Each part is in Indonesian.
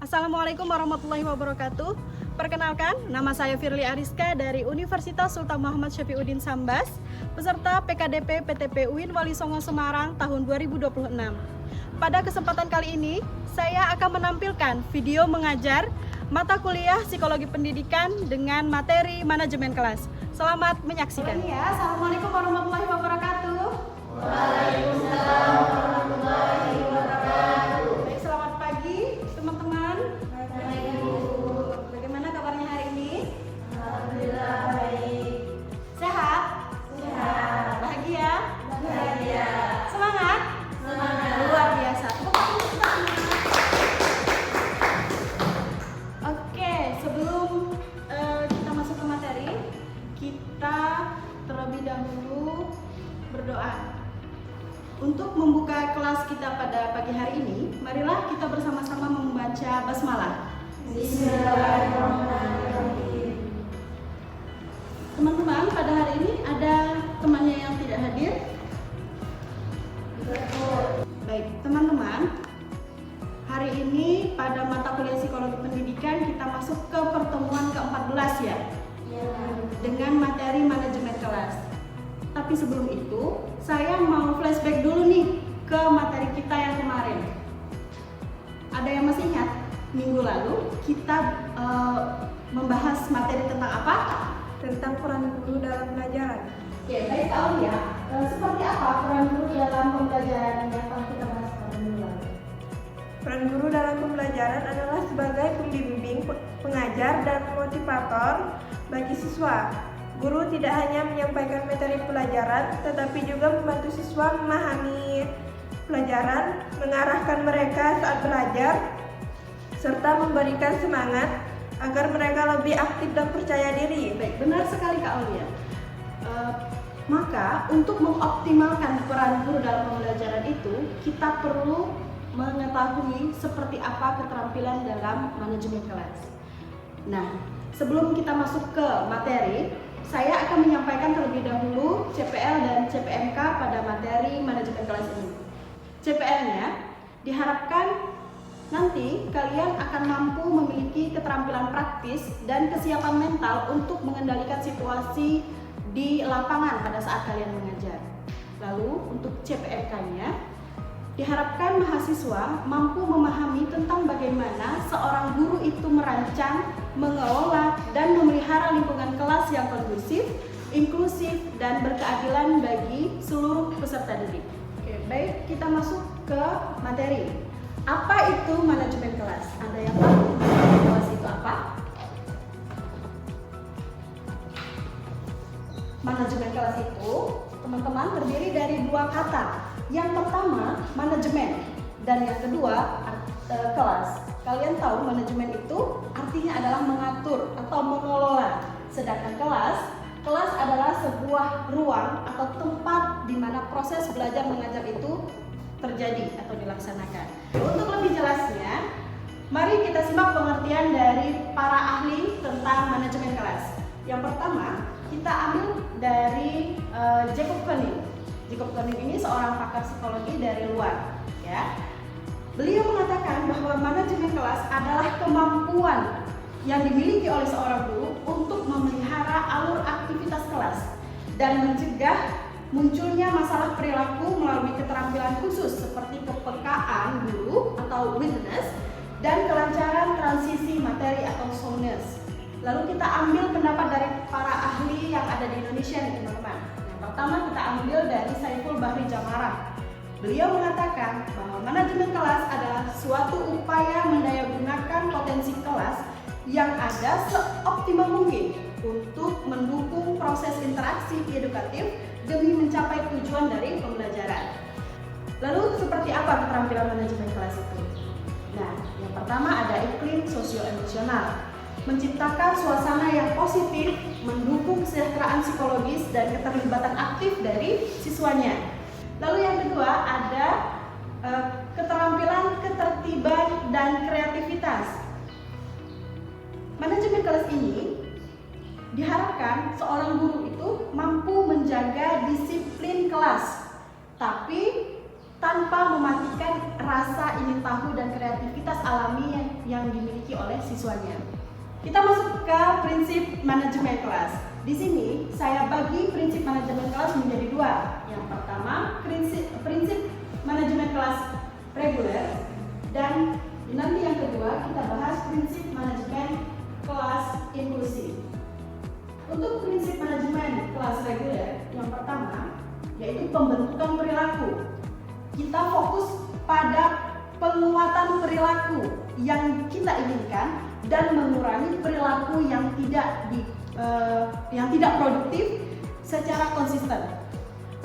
Assalamualaikum warahmatullahi wabarakatuh. Perkenalkan, nama saya Firly Ariska dari Universitas Sultan Muhammad Syafiuddin Sambas, peserta PKDP PTP UIN Wali Songo Semarang tahun 2026. Pada kesempatan kali ini, saya akan menampilkan video mengajar mata kuliah Psikologi Pendidikan dengan materi manajemen kelas. Selamat menyaksikan. Ya, Assalamualaikum warahmatullahi wabarakatuh. Waalaikumsalam warahmatullahi wabarakatuh. Baik, selamat pagi teman-teman. Baik, Bu. Bagaimana kabarnya hari ini? Alhamdulillah baik. Sehat? Sehat. Bahagia? Bahagia. Semangat? Semangat. Luar biasa. Tepuk tangan kita. Oke, sebelum kita masuk ke materi, kita terlebih dahulu berdoa. Untuk membuka kelas kita pada pagi hari ini, marilah kita bersama-sama membaca basmalah. Bismillahirrahmanirrahim. Teman-teman, pada hari ini ada temannya yang tidak hadir? Betul. Baik, teman-teman, hari ini pada mata kuliah Psikologi Pendidikan kita masuk ke pertemuan ke-14 ya, Ya. dengan materi manajemen kelas. Tapi sebelum itu, saya mau flashback dulu nih ke materi kita yang kemarin. Ada yang masih ingat? Minggu lalu kita membahas materi tentang apa? Tentang peran guru dalam pelajaran. Oke, baik Kak Aulia. Seperti apa peran guru dalam pembelajaran yang telah kita bahas pada minggu lalu? Peran guru dalam pembelajaran adalah sebagai pembimbing, pengajar, dan motivator bagi siswa. Guru tidak hanya menyampaikan materi pelajaran, tetapi juga membantu siswa memahami pelajaran, mengarahkan mereka saat belajar, serta memberikan semangat agar mereka lebih aktif dan percaya diri. Baik, benar sekali Kak Aulia. Maka untuk mengoptimalkan peran guru dalam pembelajaran itu, kita perlu mengetahui seperti apa keterampilan dalam manajemen kelas. Nah, sebelum kita masuk ke materi, saya akan menyampaikan terlebih dahulu CPL dan CPMK pada materi manajemen kelas ini. CPL-nya diharapkan nanti kalian akan mampu memiliki keterampilan praktis dan kesiapan mental untuk mengendalikan situasi di lapangan pada saat kalian mengajar. Lalu untuk CPMK-nya diharapkan mahasiswa mampu memahami tentang bagaimana seorang guru itu merancang, mengelola, dan memelihara lingkungan kelas yang kondusif, inklusif, dan berkeadilan bagi seluruh peserta didik. Oke, baik, kita masuk ke materi. Apa itu manajemen kelas? Ada yang tahu manajemen kelas itu apa? Manajemen kelas itu, teman-teman, terdiri dari dua kata. Yang pertama, manajemen, dan yang kedua, kelas. Kalian tahu manajemen itu artinya adalah mengatur atau mengelola. Sedangkan kelas adalah sebuah ruang atau tempat di mana proses belajar mengajar itu terjadi atau dilaksanakan. Untuk lebih jelasnya, mari kita simak pengertian dari para ahli tentang manajemen kelas. Yang pertama, kita ambil dari Jacob Koenig. Jacob Koenig ini seorang pakar psikologi dari luar, ya. Beliau mengatakan bahwa manajemen kelas adalah kemampuan yang dimiliki oleh seorang guru untuk memelihara alur aktivitas kelas dan mencegah munculnya masalah perilaku melalui keterampilan khusus seperti kepekaan guru atau awareness dan kelancaran transisi materi atau soundness. Lalu kita ambil pendapat dari para ahli yang ada di Indonesia nih teman-teman. Pertama kita ambil dari Saiful Bahri Jamarah. Beliau mengatakan bahwa manajemen kelas adalah suatu upaya mendayagunakan potensi kelas yang ada seoptimal mungkin untuk mendukung proses interaksi edukatif demi mencapai tujuan dari pembelajaran. Lalu seperti apa keterampilan manajemen kelas itu? Nah, yang pertama ada iklim sosio-emosional. Menciptakan suasana yang positif, mendukung kesejahteraan psikologis dan keterlibatan aktif dari siswanya. Lalu yang kedua ada keterampilan ketertiban dan kreativitas. Manajemen kelas ini diharapkan seorang guru itu mampu menjaga disiplin kelas, tapi tanpa tanpa mematikan rasa ingin tahu dan kreativitas alami yang dimiliki oleh siswanya. Kita masuk ke prinsip manajemen kelas. Di sini saya bagi prinsip manajemen kelas menjadi dua. Yang pertama, prinsip manajemen kelas reguler, dan nanti yang kedua kita bahas prinsip manajemen kelas inklusif. Untuk prinsip manajemen kelas reguler, yang pertama yaitu pembentukan perilaku. Kita fokus pada penguatan perilaku yang kita inginkan dan mengurangi perilaku yang tidak produktif secara konsisten.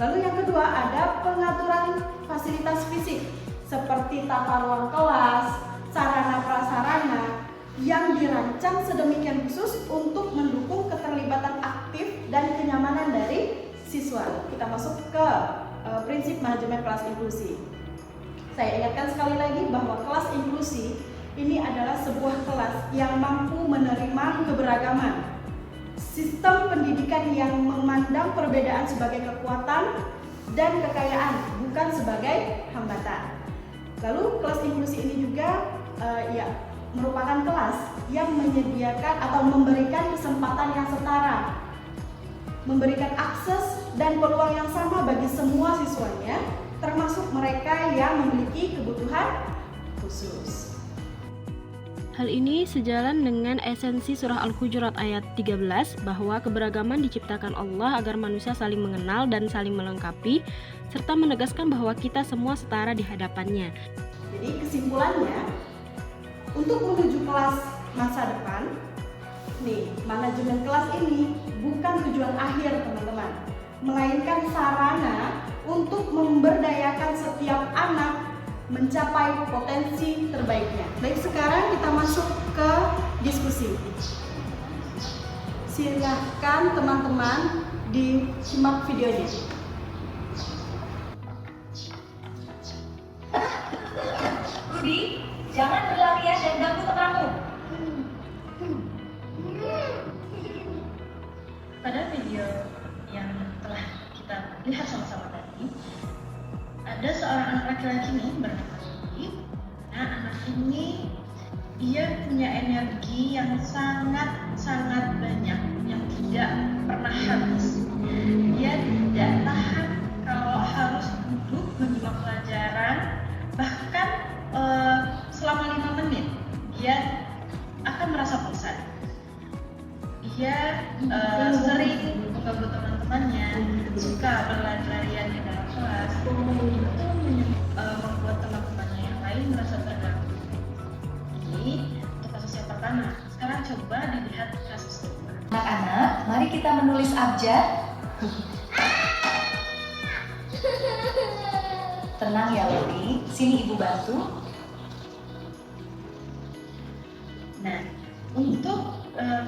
Lalu yang kedua ada pengaturan fasilitas fisik seperti tata ruang kelas, sarana prasarana yang dirancang sedemikian khusus untuk mendukung keterlibatan aktif dan kenyamanan dari siswa. Kita masuk ke prinsip manajemen kelas inklusi. Saya ingatkan sekali lagi bahwa kelas inklusi ini adalah sebuah kelas yang mampu menerima keberagaman. Sistem pendidikan yang memandang perbedaan sebagai kekuatan dan kekayaan, bukan sebagai hambatan. Lalu kelas inklusi ini juga merupakan kelas yang menyediakan atau memberikan kesempatan yang setara, memberikan akses dan peluang yang sama bagi semua siswanya, termasuk mereka yang memiliki kebutuhan khusus. Hal ini sejalan dengan esensi surah Al-Hujurat ayat 13 bahwa keberagaman diciptakan Allah agar manusia saling mengenal dan saling melengkapi, serta menegaskan bahwa kita semua setara di hadapannya. Jadi kesimpulannya, untuk menuju kelas masa depan, manajemen kelas ini bukan tujuan akhir teman-teman, melainkan sarana untuk memberdayakan setiap anak mencapai potensi terbaiknya. Baik, sekarang kita masuk ke diskusi. Silahkan teman-teman disimak videonya. Rudi, jangan berlarian dan ganggu temanmu. Pada video yang telah kita lihat sama-sama tadi, ada seorang anak laki-laki nih bernama Rudi. Nah, anak ini dia punya energi yang sangat banyak, yang tidak pernah habis. Dia tidak tahan kalau harus duduk menyimak pelajaran, bahkan selama 5 menit dia akan merasa bosan. Dia sering mengganggu teman-temannya, suka berlari-larian di dalam kelas. Itu membuat teman-temannya yang lain merasa terganggu. Ini untuk kasus yang pertama. Sekarang coba dilihat kasus kedua. Anak-anak, mari kita menulis abjad. Tenang ya Rudi, sini ibu bantu. Nah, untuk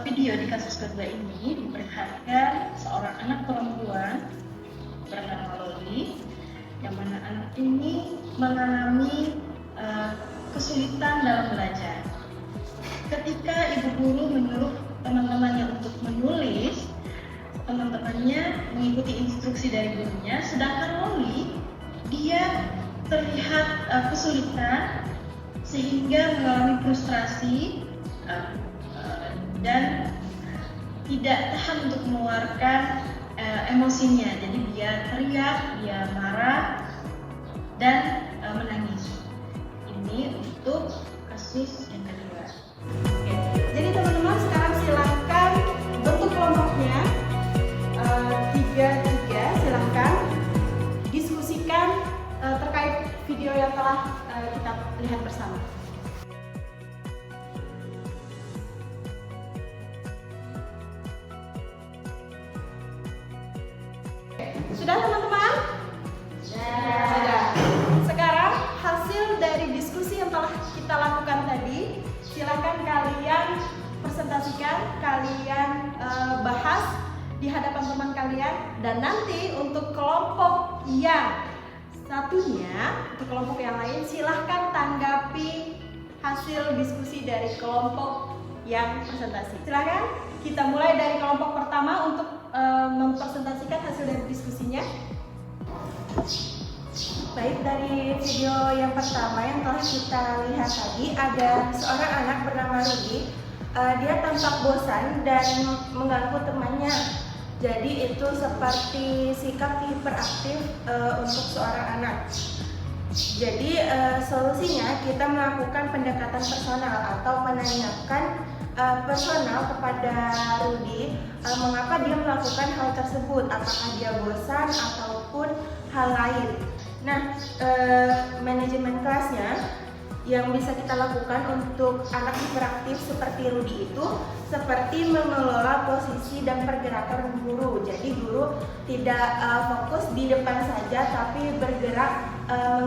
video di kasus kedua ini diperlihatkan seorang anak perempuan bernama Loli, yang mana anak ini mengalami kesulitan dalam belajar. Ketika ibu guru menyuruh teman-temannya untuk menulis, teman-temannya mengikuti instruksi dari gurunya, sedangkan Loli dia terlihat kesulitan sehingga mengalami frustrasi dan tidak tahan untuk mengeluarkan emosinya. Jadi dia teriak, dia marah dan menangis. Ini untuk kasus yang kedua. Oke. Jadi teman-teman sekarang silakan bentuk kelompoknya 3-3, silakan diskusikan terkait video yang telah kita lihat bersama. Sudah teman-teman? Sudah. Sekarang hasil dari diskusi yang telah kita lakukan tadi, silakan kalian presentasikan, kalian bahas di hadapan teman kalian, dan nanti untuk kelompok yang satunya, untuk kelompok yang lain silahkan tanggapi hasil diskusi dari kelompok yang presentasi. Silakan kita mulai dari kelompok pertama untuk mempresentasikan hasil dari diskusinya. Baik, dari video yang pertama yang telah kita lihat tadi, ada seorang anak bernama Rudi. Dia tampak bosan dan mengganggu temannya. Jadi itu seperti sikap hiperaktif untuk seorang anak. Jadi solusinya kita melakukan pendekatan personal atau menanyakan personal kepada Rudi mengapa dia melakukan hal tersebut, apakah dia bosan ataupun hal lain. Nah, manajemen kelasnya yang bisa kita lakukan untuk anak hiperaktif seperti Rudi itu seperti mengelola posisi dan pergerakan guru. Jadi guru tidak fokus di depan saja, tapi bergerak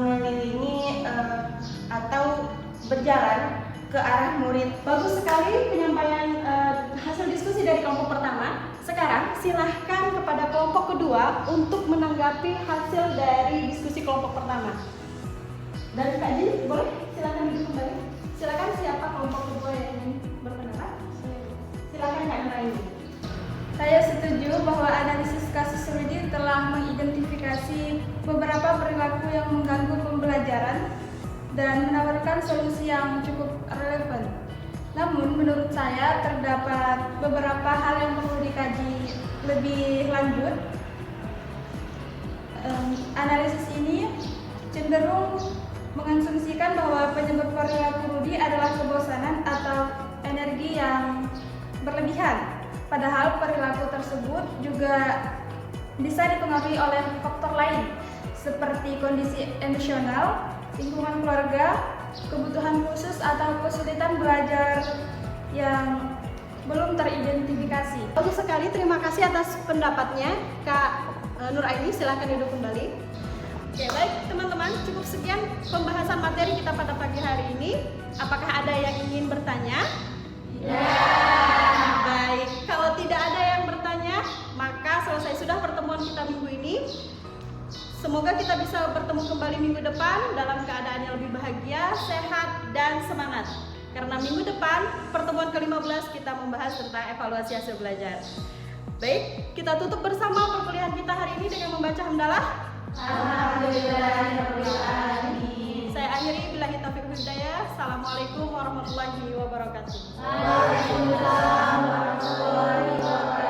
mengelilingi atau berjalan ke arah murid. Bagus sekali penyampaian hasil diskusi dari kelompok pertama. Sekarang silahkan kepada kelompok kedua untuk menanggapi hasil dari diskusi kelompok pertama. Dari Kak Jin, boleh? Silahkan duduk kembali. Silahkan siapa kelompok kedua yang ingin berpendapat? Silahkan Kak Nuraini. Saya setuju bahwa analisis kasus Rudi telah mengidentifikasi beberapa perilaku yang mengganggu pembelajaran dan menawarkan solusi yang cukup relevan. Namun menurut saya terdapat beberapa hal yang perlu dikaji lebih lanjut. Analisis ini cenderung mengasumsikan bahwa penyebab perilaku Rudi adalah kebosanan atau energi yang berlebihan. Padahal perilaku tersebut juga bisa dipengaruhi oleh faktor lain seperti kondisi emosional, lingkungan keluarga, kebutuhan khusus atau kesulitan belajar yang belum teridentifikasi. Bagus sekali, terima kasih atas pendapatnya Kak Nuraini. Silahkan duduk kembali. Oke, baik teman-teman, cukup sekian pembahasan materi kita pada pagi hari ini. Apakah ada yang ingin bertanya? Ya. Baik, kalau tidak ada yang bertanya, maka selesai sudah pertemuan kita minggu ini. Semoga kita bisa bertemu kembali minggu depan dalam keadaan yang lebih bahagia, sehat, dan semangat. Karena minggu depan, pertemuan ke-15 kita membahas tentang evaluasi hasil belajar. Baik, kita tutup bersama perkuliahan kita hari ini dengan membaca hamdalah. Alhamdulillahirrahmanirrahim. Saya akhiri billahi taufiq wal hidayah. Assalamualaikum warahmatullahi wabarakatuh. Waalaikumsalam warahmatullahi wabarakatuh.